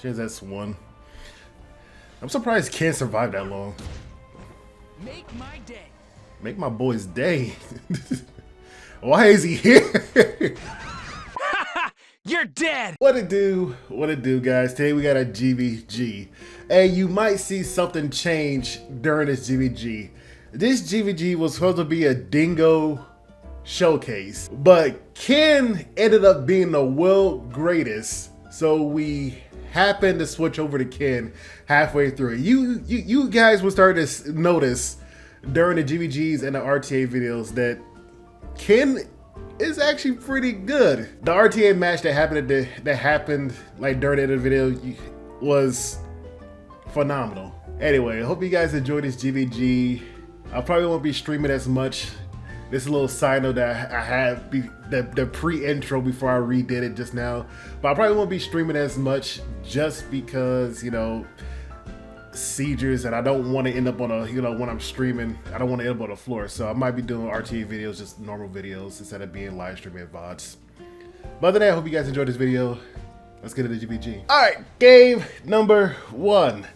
She has S1. I'm surprised Ken survived that long. Make my day. Make my boy's day. Why is he here? You're dead. What it do? What it do, guys? Today we got a GvG. And you might see something change during this GvG. This GvG was supposed to be a dingo showcase, but Ken ended up being the world greatest. So we happened to switch over to Ken halfway through. You guys will start to notice during the GvGs and the RTA videos that Ken is actually pretty good. The RTA match that happened like during the end of the video was phenomenal. Anyway, I hope you guys enjoyed this GvG. I probably won't be streaming as much. This is a little side note that I had the pre-intro before I redid it just now. But I probably won't be streaming as much just because, you know, seizures, and I don't want to end up on a, you know, when I'm streaming, I don't want to end up on the floor. So I might be doing RTA videos, just normal videos, instead of being live streaming VODs. But other than that, I hope you guys enjoyed this video. Let's get into the GvG. All right, game number 1.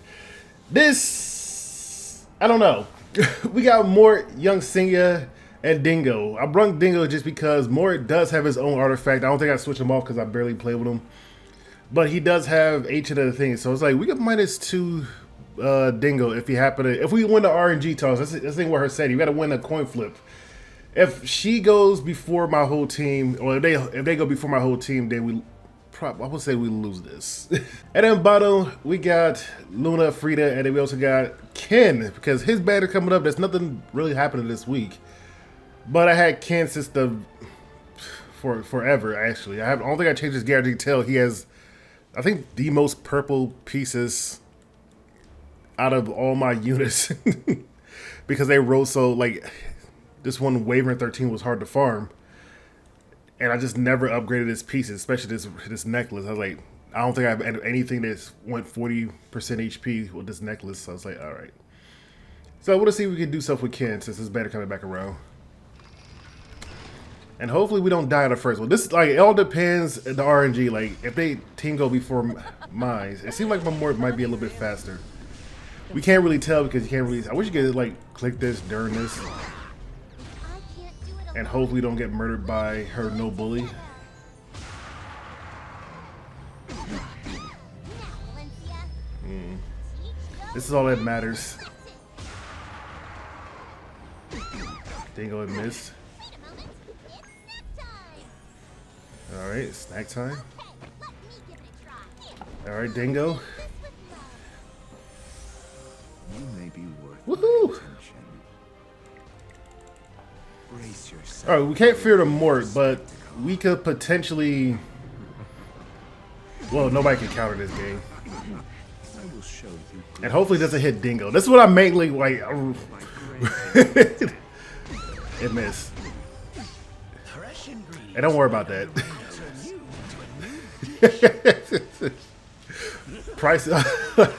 This, I don't know. We got Mort, Young Senya, and Dingo. I brung Dingo just because Mort does have his own artifact. I don't think I switched him off because I barely play with him. But he does have each of the things. So it's like we get -2 Dingo if we win the RNG toss. That's the thing with her setting. You gotta win a coin flip. If she goes before my whole team, or if they go before my whole team, then I would say we lose this. And then bottom, we got Luna, Frida, and then we also got Ken, because his banner coming up. There's nothing really happening this week. But I had Ken since for forever, actually. I don't think I changed his guarantee till he has, I think, the most purple pieces out of all my units. Because they rolled so, like, this one Wavering 13 was hard to farm. And I just never upgraded his pieces, especially this necklace. I was like, I don't think I have anything that's went 40% HP with this necklace. So I was like, all right. So I want to see if we can do stuff with Ken since his banner coming back around. And hopefully we don't die on the first one. This, like, it all depends on the RNG. Like, if they team go before mine, it seems like my Mort might be a little bit faster. We can't really tell because you can't really. I wish you could, like, click this during this. And hopefully don't get murdered by her no bully. This is all that matters. Dingo and missed. Alright, snack time. Alright, Dingo. You may be worth woohoo! Brace yourself. Alright, we can't fear the Mort, but we could potentially. Well, nobody can counter this game. I will show you. And hopefully it doesn't hit Dingo. This is what I'm mainly like. It missed. Hey, don't worry about that.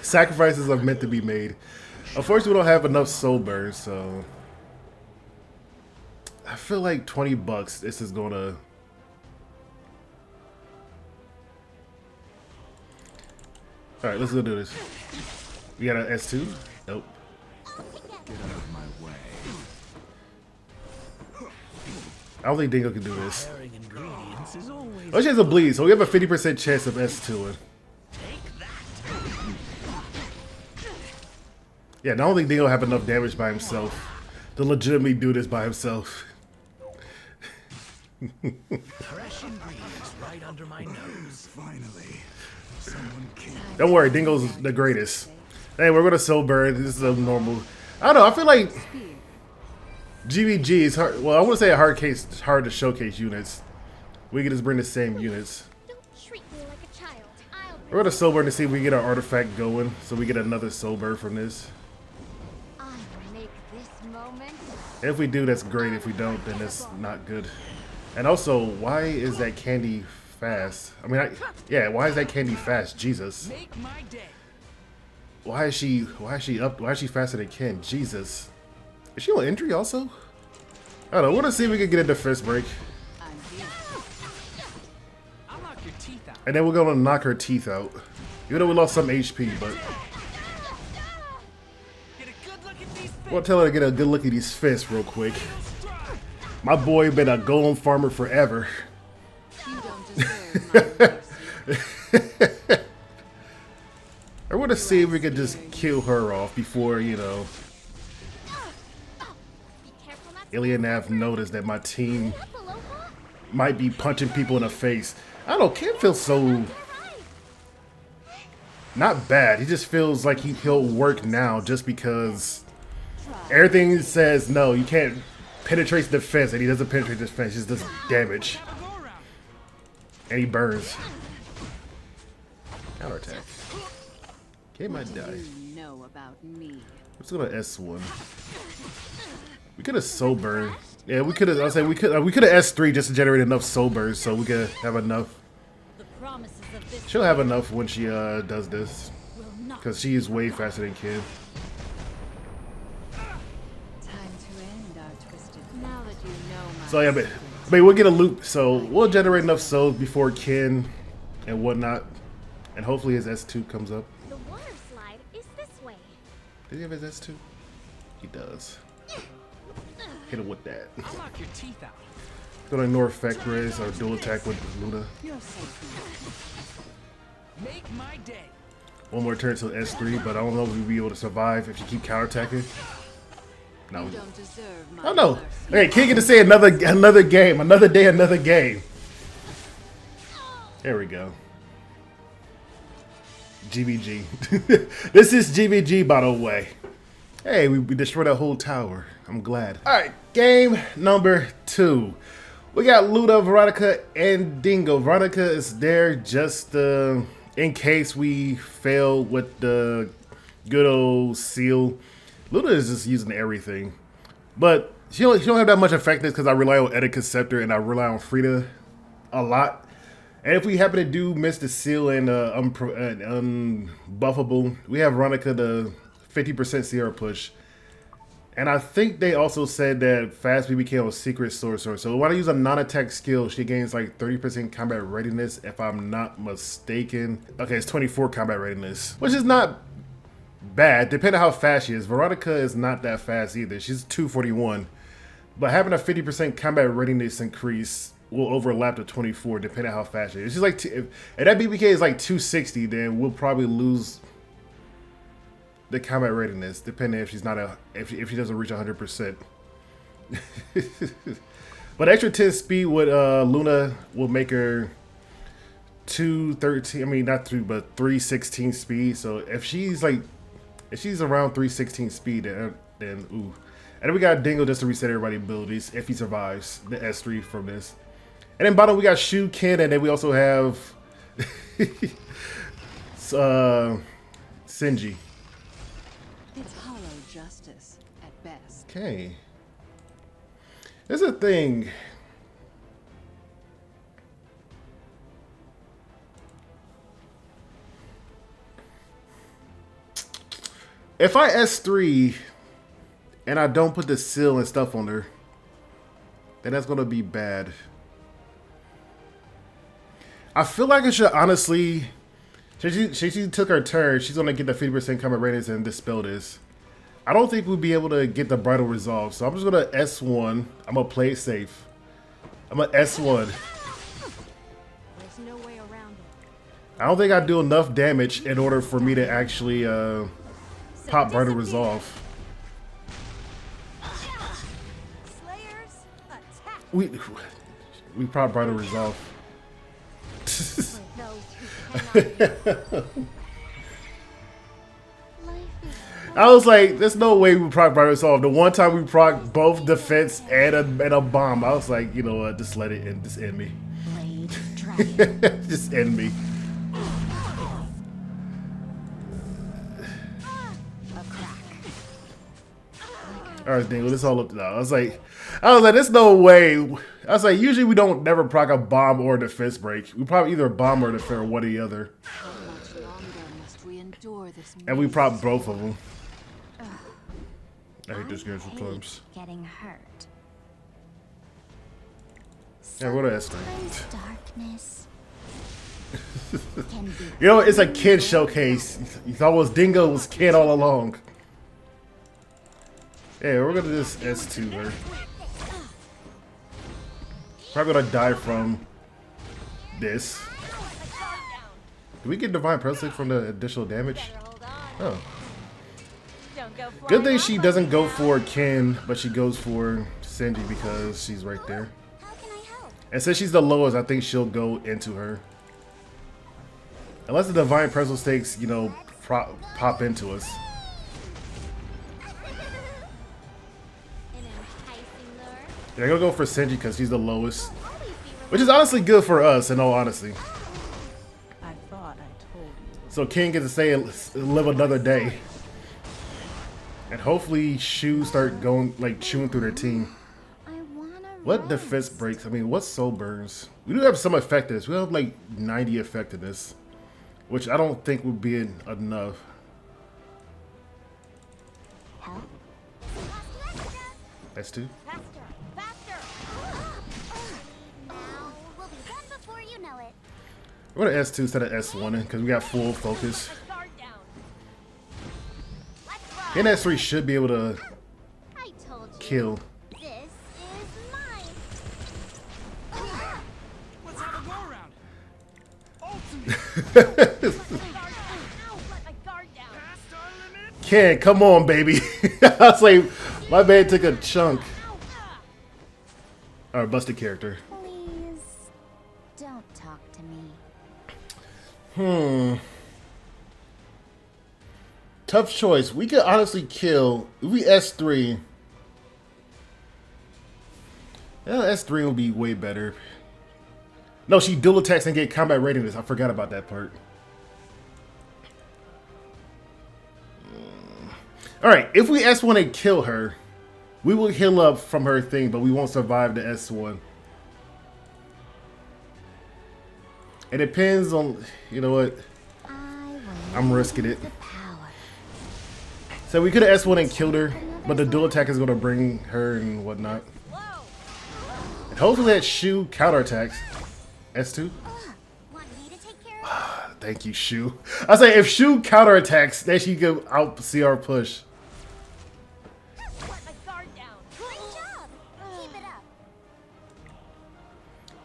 Sacrifices are meant to be made. Unfortunately, we don't have enough soul burns, so I feel like $20. This is gonna. All right, let's go do this. We got an S2. Nope. Get out of my way. I don't think Dingo can do this. Oh, she has a bleed, so we have a 50% chance of S2ing. Yeah, I don't think Dingo have enough damage by himself to legitimately do this by himself. Fresh ingredients right under my nose. Finally, someone came. Don't worry, Dingo's the greatest. Hey, we're gonna soul burn. This is a normal. I don't know. I feel like GvG is hard. Well, I want to say a hard case. It's hard to showcase units. We can just bring the same units. Don't treat me like a child. We're gonna soul burn to see if we can get our artifact going, so we get another soul burn from this. I make this moment. If we do, that's great. If we don't, then that's not good. And also, why is that candy fast? I mean, yeah, why is that candy fast? Jesus. Make my day. Why is she faster than Ken? Jesus. Is she on injury also? I don't know. We're gonna see if we can get a defense break. I'll knock your teeth out. And then we're gonna knock her teeth out. Even though we lost some HP, but Get a good look at these we'll tell her to get a good look at these fists real quick. My boy been a golem farmer forever. You don't deserve my mercy. I want to see if we could just kill her off before, you know, Be careful not to Ilianav noticed that my team step, Aloha. might be punching people in the face. I don't know, Ken feels so Right. not bad. He just feels like he'll work now just because everything says no, you can't penetrate the defense, and he doesn't penetrate the defense, he just does damage. Have a go around. And he burns. Counter attack. Okay, might die. You know about me. Let's go to S1. We could have soul burn. Yeah, we could have. I was saying we could have S3 just to generate enough soul burns so we could have enough. The promises of this She'll have enough when she does this will not. because she is way faster than Kid. Time to end our twisted. Now that you know my So yeah, but we'll get a loop. So we'll generate enough souls before Ken and whatnot, and hopefully his S2 comes up. the water slide is this way. Does he have his S2? He does. Hit him with that. I'll knock your teeth out. Gonna ignore effect raise or dual attack with Luna. You're safe Make my day. One more turn till S3, but I don't know if we'll be able to survive if you keep counterattacking. No. now. You don't deserve my I don't know. mercy. Okay, King get to say another game, another day, another game. There we go. GvG. This is GvG, by the way. Hey, we destroyed that whole tower. I'm glad. All right, game number 2. We got Luna, Veronica, and Dingo. Veronica is there just in case we fail with the good old seal. Luna is just using everything. But she don't have that much effectiveness because I rely on Etiquette Scepter and I rely on Frida a lot. And if we happen to miss the seal and unbuffable, we have Veronica the 50% Sierra push. And I think they also said that fast BBK on Secret Sorcerer. So when I use a non-attack skill, she gains like 30% combat readiness, if I'm not mistaken. Okay, it's 24 combat readiness, which is not bad, depending on how fast she is. Veronica is not that fast either. She's 241. But having a 50% combat readiness increase will overlap to 24, depending on how fast she is. She's like, if that BBK is like 260, then we'll probably lose the combat readiness, depending if she's not if she doesn't reach 100%. But extra 10 speed with Luna will make her 213. I mean, not 2, but 316 speed. So if she's around 316 speed, then ooh. And then we got Dingo just to reset everybody's abilities if he survives the S3 from this. And then bottom we got Shu, Ken, and then we also have Senji. It's hollow justice at best. Okay. There's a thing. If I S3 and I don't put the seal and stuff on her, then that's gonna be bad. I feel like I should honestly. She took her turn. She's gonna get the 50% combat readiness and dispel this. I don't think we'll be able to get the bridal resolve, so I'm just gonna S1. I'm gonna play it safe. I'm gonna S1. There's no way around it. I don't think I do enough damage in order for me to actually pop bridal resolve. Slayers, attack! We pop bridal resolve. For those who cannot. Life is I was like, there's no way we proc bridal resolve. The one time we proc both defense and a bomb, I was like, you know what, just let it end, just end me. blade dragon. Just end me. A crack. All right, Dingo, this all up to now. I was like, there's no way. I was like, usually we don't never proc a bomb or a defense break. We probably either a bomb or a defense or one or the other. How much longer must we endure this? And we proc both of them. I hate I this game sometimes. hate getting hurt. Yeah, what else? Sometimes darkness You know, it's a kid showcase. You thought it was Dingo, it was kid all along. Yeah, we're gonna just S2 her. Probably gonna die from this. Do we get Divine Presence from the additional damage? Oh. Good thing she doesn't go for Ken, but she goes for Senji because she's right there. And since she's the lowest, I think she'll go into her. Unless the Divine Presence takes, you know, pop into us. Yeah, I'm gonna go for Senji because she's the lowest. Which is honestly good for us, in all honesty. I thought I told you. So Ken gets to stay and live another day. And hopefully Shu start going, like, chewing through their team. What defense breaks? I mean, what soul burns? We do have some effectiveness. We have like 90 effectiveness, which I don't think would be enough. That's two. We're gonna S2 instead of S1 because we got full focus. And S3 should be able to kill. Ken, come on, baby. I was like, my man took a chunk. Alright, busted character. Please don't talk to me. Tough choice. We could honestly kill. If we S3. Yeah, S3 will be way better. No, she dual attacks and get combat readiness. I forgot about that part. Alright, if we S1 and kill her, we will heal up from her thing, but we won't survive the S1. It depends on, you know what? I'm risking it. So we could have S1 and killed her, but the dual attack is going to bring her and whatnot. And hopefully that Shu counterattacks. S2? Thank you, Shu. I say if Shu counterattacks, then she can out CR push.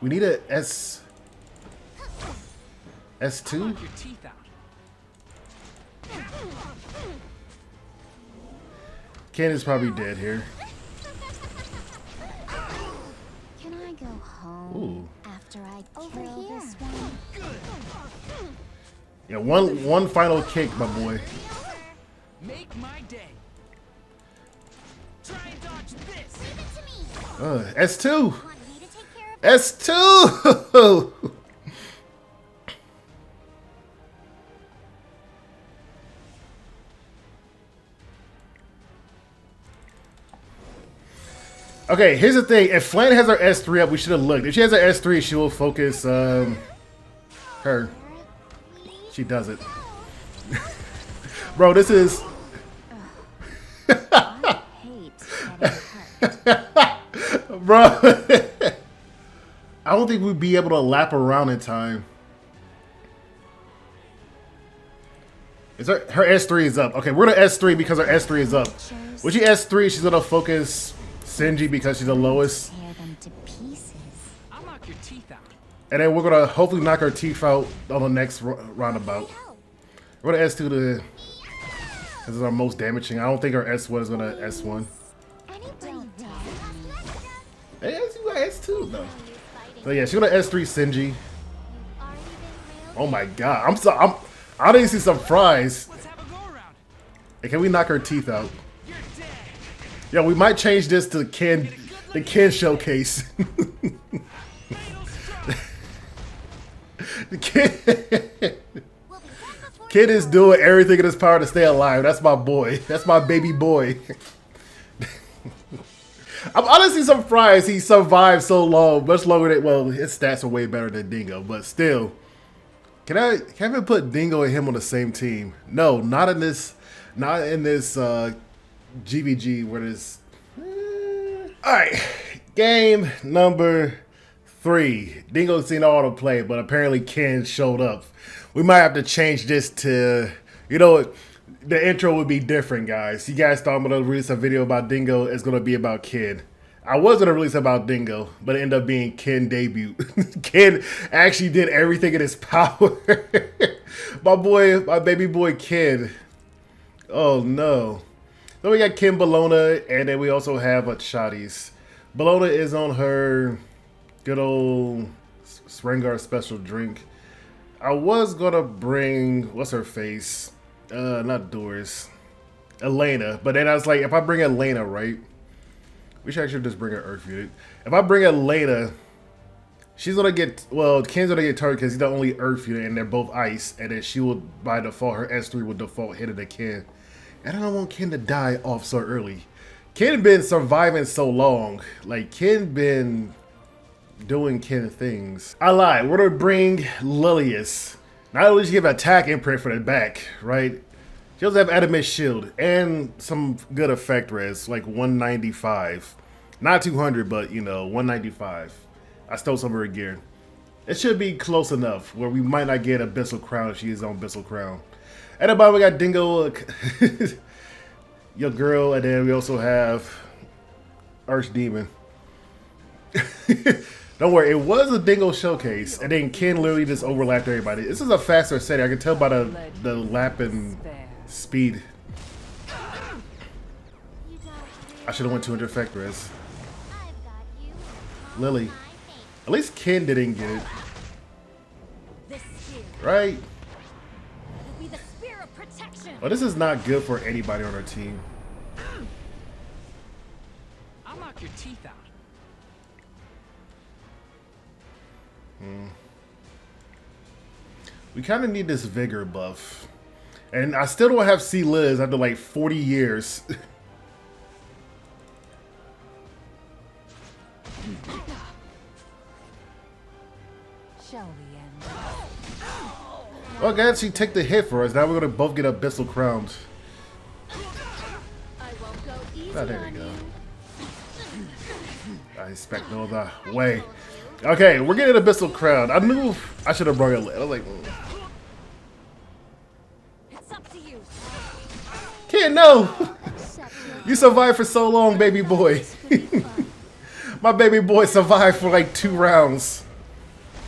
We need a S2? Ken is probably dead here. Can I go home Ooh. after I kill this one? Yeah, one final kick, my boy. Make my day. Try and dodge this. S2! S2! Okay, here's the thing. If Flan has her S3 up, we should have looked. If she has her S3, she will focus her. She does it. Bro, this is... Bro, I don't think we'd be able to lap around in time. Is her S3 is up. Okay, we're gonna S3 because her S3 is up. When she S3, she's gonna focus Senji because she's the lowest. I'll knock your teeth out. And then we're gonna hopefully knock her teeth out on the next roundabout. We're gonna S2 to... This is our most damaging. I don't think our S1 is gonna S1. Hey, you got S2 though. So yeah, she's gonna S3 Senji. Oh my god, I didn't see some fries. Let's have a go around. Hey, can we knock her teeth out? You're dead. Yeah, we might change this to the Ken showcase. The kid is doing everything in his power to stay alive. That's my boy. That's my baby boy. I'm honestly surprised he survived so long, much longer than, well, his stats are way better than Dingo, but still. Can I put Dingo and him on the same team? No, not in this GvG where this. All right, game number 3. Dingo's seen all the play, but apparently Ken showed up. We might have to change this to, you know, the intro would be different, guys. You guys thought I'm going to release a video about Dingo. It's going to be about Ken. I was going to release about Dingo, but it ended up being Ken debut. Ken actually did everything in his power. My baby boy Ken. Oh, no. Then we got Ken Bologna, and then we also have a Shotties. Bologna is on her good old Srengar special drink. I was gonna bring, what's her face? Not Doris. Elena. But then I was like, if I bring Elena, right? We should actually just bring her Earth Unit. If I bring Elena, she's gonna get, well, Ken's gonna get targeted because he's the only Earth Unit and they're both Ice. And then she will, by default, her S3 will default hit the Ken. And I don't want Ken to die off so early. Ken been surviving so long. Like, Ken been doing Ken things. I lied. We're gonna bring Lilius. Not only does she give attack imprint for the back, right? She also have adamant shield and some good effect res, like 195. Not 200, but you know, 195. I stole some of her gear. It should be close enough where we might not get Abyssal Crown if she is on Abyssal Crown. At the bottom we got Dingo, your girl, and then we also have Archdemon. Don't worry, it was a Dingo showcase, and then Ken literally just overlapped everybody. This is a faster setting. I can tell by the lapping speed. I should have went 200 effect res. Lily. At least Ken didn't get it. Right? Oh, this is not good for anybody on our team. I'll knock your teeth out. We kind of need this vigor buff. And I still don't have C Liz after like 40 years. Shall we end? Well, guys, she take the hit for us. Now we're gonna both get Abyssal Crowns. I won't go easy Oh, there on you go. you. I expect no other way. Okay, we're getting Abyssal Crown. I knew I should have brought it. I was like, It's up to you. Ken, no! You survived for so long, baby boy. My baby boy survived for like 2 rounds.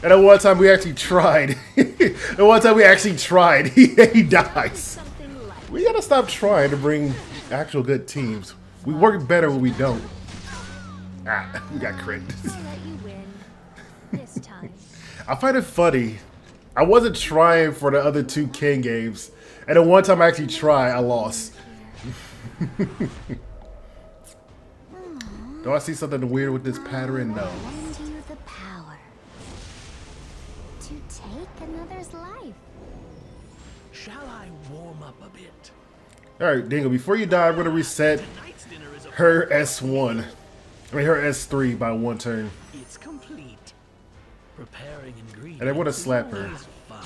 And at one time we actually tried. At one time we actually tried. He dies. Something light. We gotta stop trying to bring actual good teams. We work better when we don't. Ah, we got crit. I'll let you win. This time. I find it funny. I wasn't trying for the other 2 King games. And then one time I actually tried, I lost. Do I see something weird with this pattern? No. Lend you the power to take another's life. Shall I warm up a bit? Alright, Dingo, before you die, I'm gonna reset Tonight's dinner is a her S1. I mean her S3 by 1 turn. It's complete. Preparing ingredients. And I wanna is slap her. always fun.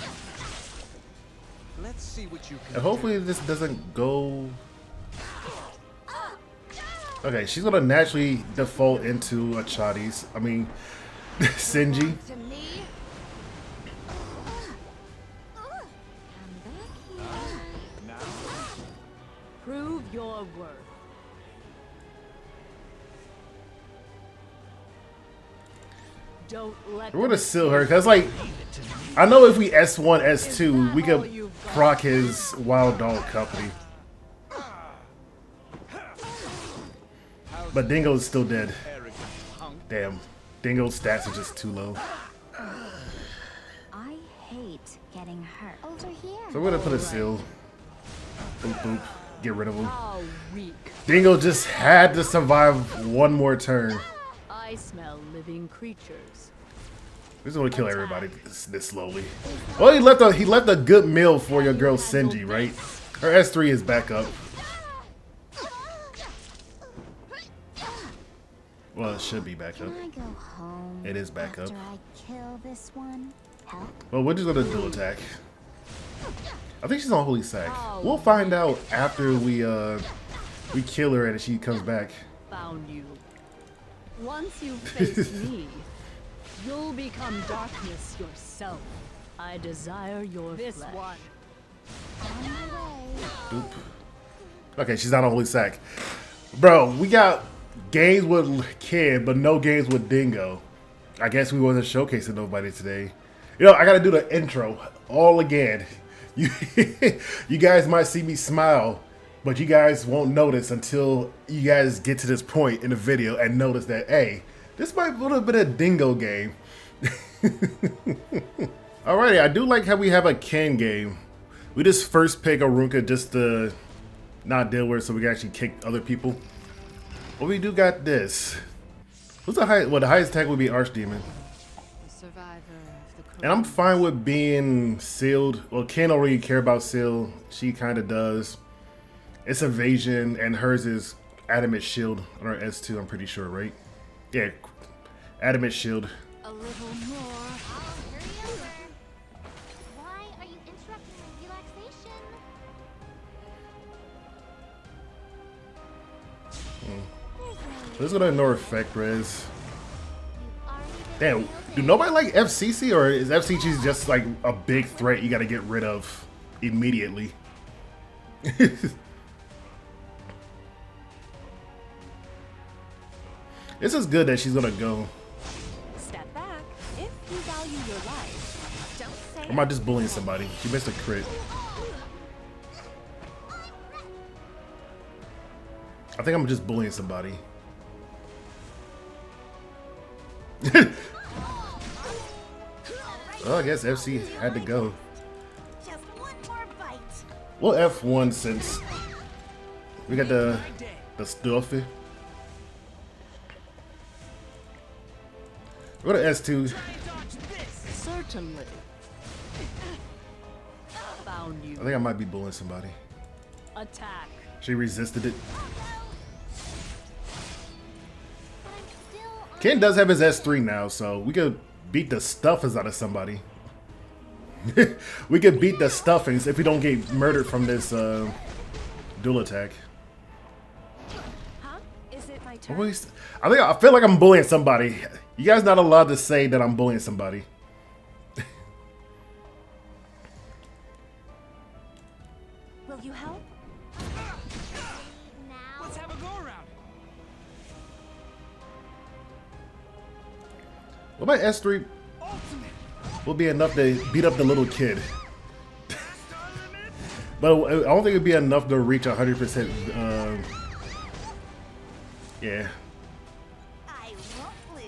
Let's see what you can And hopefully this doesn't go. Okay, she's gonna naturally default into a Chadi's. I mean, Sinji. To me. Prove your worth. Don't let We're gonna seal her, cause like, I know if we S1, S2, we could proc his Wild Dog Company. But Dingo's still dead. Damn, Dingo's stats are just too low. I hate getting hurt. Over here. So we're gonna put a seal. Boop boop. Get rid of him. how weak. Dingo just had to survive 1 more turn. I smell living creatures. We're just gonna kill everybody this slowly. Well, he left a good meal for your girl Sinji, right? Her S3 is back up. Well, it should be back up. Can I go home? It is back up. after I kill this one? Help? Well, we're just gonna dual attack. I think she's on Holy Sack. We'll find out after we kill her and she comes back. Found you. Once you face me, You'll become darkness yourself. I desire your this flesh. One. On my way. Oop. Okay, she's not on Holy Sack. Bro, we got games with Kid, but no games with Dingo. I guess we wasn't showcasing nobody today. You know, I gotta do the intro all again. You, you guys might see me smile, but you guys won't notice until you guys get to this point in the video and notice that, hey, this might be a little bit of Dingo game. Alrighty, I do like how we have a Ken game. We just first pick Arunka just to not deal with it so we can actually kick other people. But we do got this. Who's the highest? Well, the highest attack would be Archdemon. The survivor of the And I'm fine with being sealed. Well, Ken don't really care about seal. She kind of does. It's evasion, and hers is adamant shield on her S2, I'm pretty sure, right? Yeah, adamant shield. a little more. I'll hurry over. Why are you interrupting my relaxation? Let's go to ignore effect res. You've already Damn, been do nobody like FCC, or is FCC just like a big threat you gotta get rid of immediately? This is good that she's gonna go. Step back. If you value your life, don't say. Or am I just bullying somebody? She missed a crit. I think I'm just bullying somebody. Well, I guess FC had to go. just one more bite. We'll F1 since we got the stuffy. Go to S2. Certainly. Found you. I think I might be bullying somebody. Attack. She resisted it. But I'm still on Ken does have his S3 now, so we could beat the stuffers out of somebody. We could beat the stuffings if we don't get murdered from this dual attack. Huh? Is it my turn? Always, I feel like I'm bullying somebody. You guys not allowed to say that I'm bullying somebody. Will you help? now. Let's have a go around. What about S3 Ultimate. will be enough to beat up the little kid? But I don't think it'd be enough to reach 100%. Yeah. I won't lose.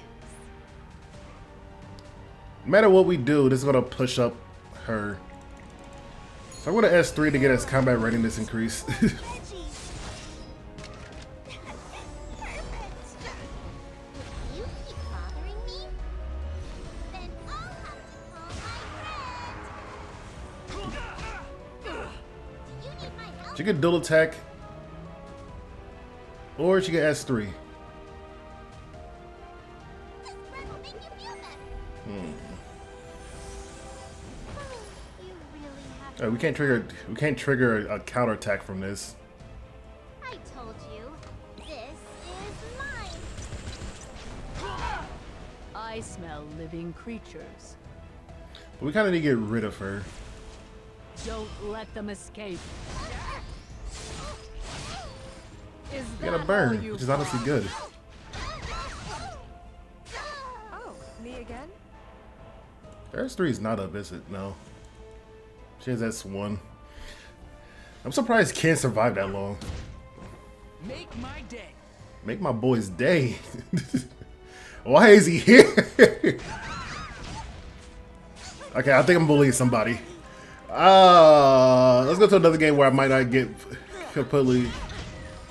No matter what we do, this is gonna push up her. So I'm gonna S3 to get his combat readiness increase. Edgy. Perfect. If you keep bothering me, then I'll have to call my friend. Do you need my help? She could dual attack, or she could S3. This friend will make you feel better. You really have We can't trigger a counter attack from this. I told you, this is mine. I smell living creatures. But we kind of need to get rid of her. Don't let them escape. Is We gotta that burn, all you which is honestly want? good. Oh, me again? Her S3 is not up, is it? No. She has S1. I'm surprised Ken survived that long. Make my day. Make my boy's day. Why is he here? Okay, I think I'm bullying somebody. Let's go to another game where I might not get completely.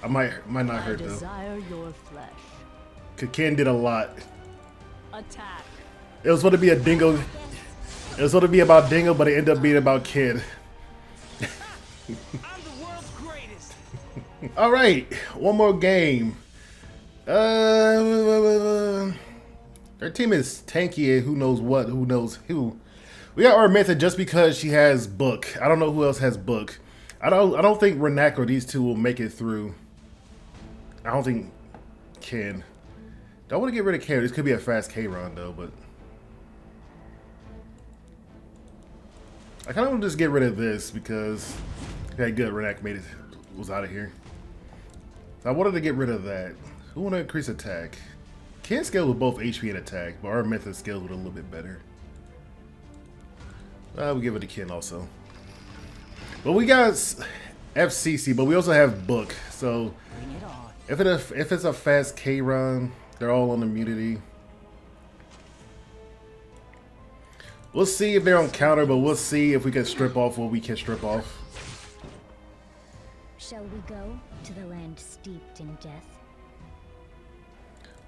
I might not I hurt though. desire your flesh. Cause Ken did a lot. Attack. It was supposed to be a dingo. It was supposed to be about dingo, but it ended up being about Kid. I'm the world's greatest. All right, one more game. Their team is tanky and who knows what, who knows who. We got Armenta just because she has book. I don't know who else has book. I don't think Renak or these two will make it through. I don't think Ken. Don't want to get rid of Ken. This could be a fast K run though, but I kind of want to just get rid of this because okay, good. Renak made it was out of here. I wanted to get rid of that. Who want to increase attack? Ken scale with both HP and attack, but our method scales with a little bit better. We'll give it to Ken also. But we got FCC, but we also have Book. So if it's a fast K run, they're all on immunity. We'll see if they're on counter, but we'll see if we can strip off what we can strip off. Shall we go to the land steeped in death?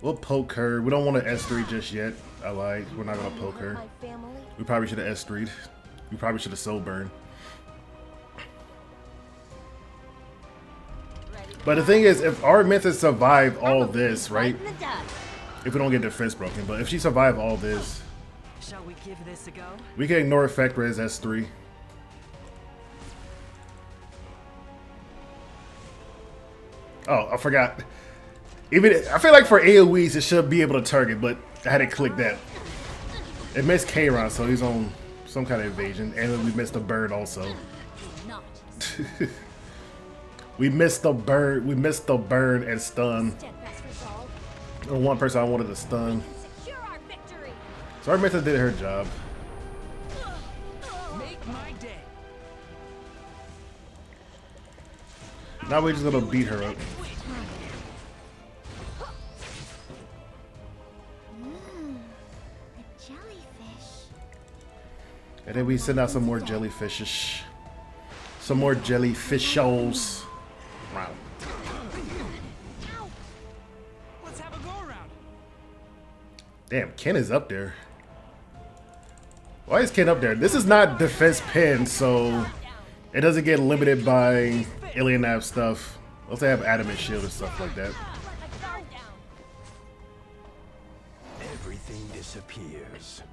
We'll poke her. We don't want to S3 just yet. I lied. We're not going to poke her. We probably should have S3'd. We probably should have soul burned. But the thing is, if our methods survive all this, right? If we don't get defense broken, but if she survive all this, Shall we give this a go? we can ignore effect res S3. Oh, I forgot. I feel like for AoEs it should be able to target, but I had to click that. It missed K-Ron, so he's on some kind of evasion, and then we missed the bird also. We missed the bird. We missed the burn and stun. The one person I wanted to stun. So our method did her job. Make my day. Now we're just gonna beat her up. A jellyfish. And then we send out some more jellyfishes. Some more jellyfishos. Wow. Let's have a go around. Damn, Ken is up there. Why is Ken up there? This is not defense pin, so it doesn't get limited by alien nav stuff. Unless they have adamant shield and stuff like that. Everything disappears.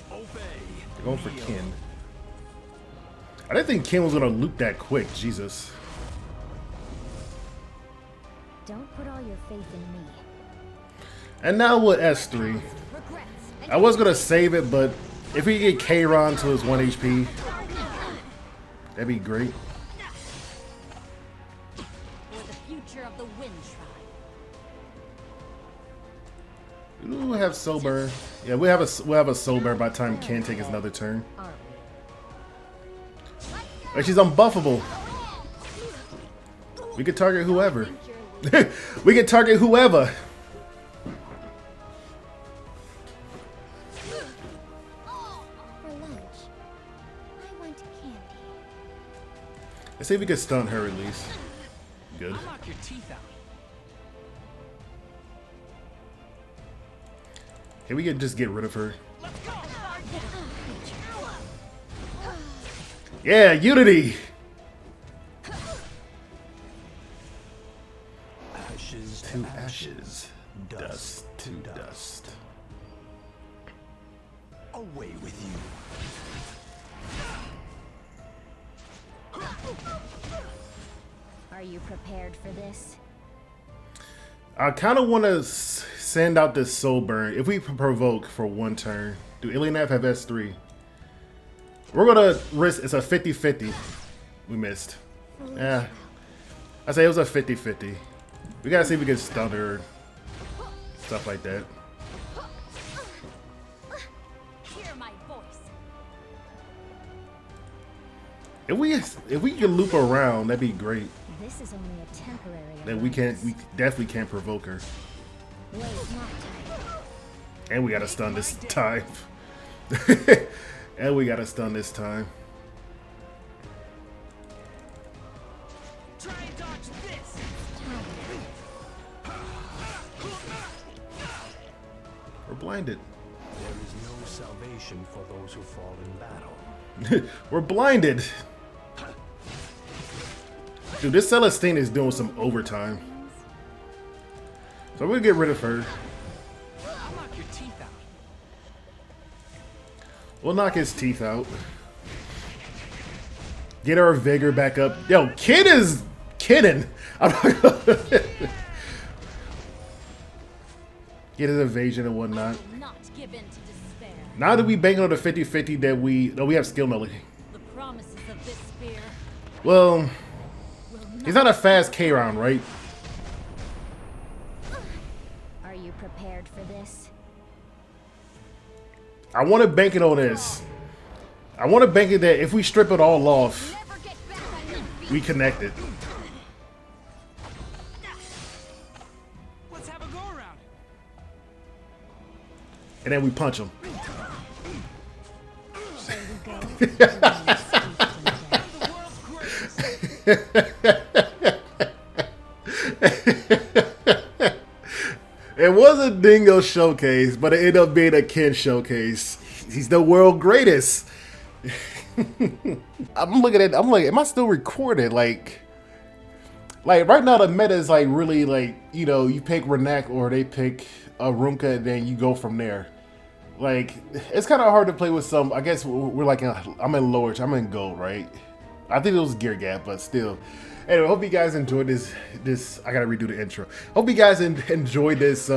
Obey. They're going for Ken. I didn't think Ken was gonna loop that quick, Jesus. Don't put all your faith in me. And now with S3. I was gonna save it, but if we get K-Ron to his 1 HP, that'd be great. For the future of the Wind Shrine. Do we have soul burn? Yeah, we'll have a soul burn by the time Ken takes another turn. But she's unbuffable. We could target whoever. We can target whoever. For lunch, I want candy. Let's see if we can stun her at least. Good. I'll knock your teeth out. Can we just get rid of her? Yeah, Unity! Ashes To ashes, dust to dust. Away with you. Are you prepared for this? I kind of want to send out this soul burn. If we provoke for 1 turn, do Alienav have S3? We're gonna risk. It's a 50-50. We missed. Yeah, I say it was a 50-50. We gotta see if we can stun her, stuff like that. Hear my voice. If we can loop around, that'd be great. This is only a temporary. Then we definitely can't provoke her. Wait, not time. And we gotta stun this time. And we gotta stun this time. Try and dodge this. We're blinded. There is no salvation for those who fall in battle. We're blinded. Dude, this Celestine is doing some overtime. So we'll get rid of her. I'll knock your teeth out. We'll knock his teeth out. Get our vigor back up. Yo, Kid is kidding. I'm not gonna Get his evasion and whatnot. will not give in to despair. Now that we banking on the 50-50 that we have skill melody. The promises of this spear Well, will he's not a fast K round, right? Are you prepared for this? I want to bank it on this. I want to bank it that if we strip it all off, Never get back on your feet. we connect it. Let's have a go around. And then we punch him. Shall we go? It was a Dingo showcase, but it ended up being a Ken showcase. He's the world greatest. I'm looking at it, I'm like, am I still recorded? Like right now the meta is like really like, you know, you pick Renak or they pick Arunka and then you go from there. Like, it's kind of hard to play with some, I guess we're like, I'm in lower, I'm in gold, right? I think it was gear gap, but still. Anyway, hope you guys enjoyed this, I gotta redo the intro. Hope you guys enjoyed this, See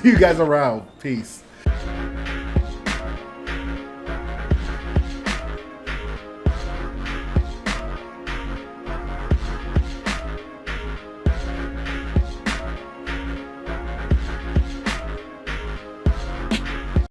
you guys around. Peace.